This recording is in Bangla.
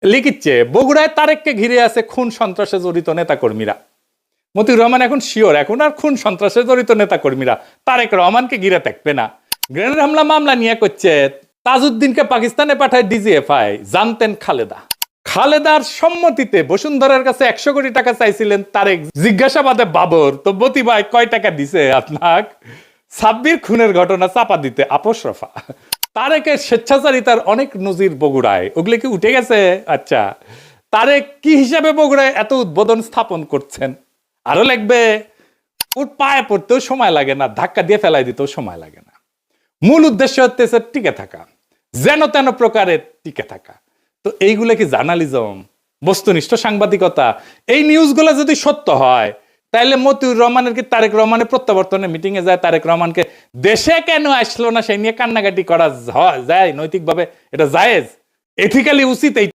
লিখিচ্ছে বগুড়ায় তারেককে ঘিরে আছে খুন সন্ত্রাসে জড়িত নেতাকর্মীরা। মতিউর রহমান এখন শিওর, এখন আর খুন সন্ত্রাসে জড়িত নেতাকর্মীরা তারেক রহমানকে ঘিরে থাকবে না। গ্রেনেড হামলা মামলা নিয়ে করছে তাজউদ্দিনকে পাকিস্তানে পাঠায় ডিজিএফআই। জানতেন খালেদার সম্মতিতে বসুন্ধরার কাছে 100 কোটি টাকা চাইছিলেন তারেক। জিজ্ঞাসাবাদে বাবর তো মতি ভাই কয় টাকা দিছে আপনাক? সাব্বির খুনের ঘটনা চাপা দিতে আপোস রফা। তারেকের স্বেচ্ছাচারিতার অনেক নজির বগুড়ায়, ওগুলো কি উঠে গেছে? আচ্ছা, তারেক কি হিসাবে বগুড়ায় এত উদ্বোধন স্থাপন করছেন? আরো লাগবে, ওর পায়ে পড়তেও সময় লাগে না, ধাক্কা দিয়ে ফেলাই দিতেও সময় লাগে না। মূল উদ্দেশ্য হচ্ছে টিকে থাকা, যেন তেন প্রকারে টিকে থাকা। তো এইগুলো কি জার্নালিজম, বস্তুনিষ্ঠ সাংবাদিকতা? এই নিউজগুলো যদি সত্য হয়, তাহলে মতিউর রহমানের কি তারেক রহমানের প্রত্যাবর্তনে মিটিং এ যায় তারেক রহমানকে দেশে কেন আসলো না সেই নিয়ে কান্নাকাটি করা যায় নৈতিকভাবে? এটা জায়েজ, এথিক্যালি উচিত এইটা?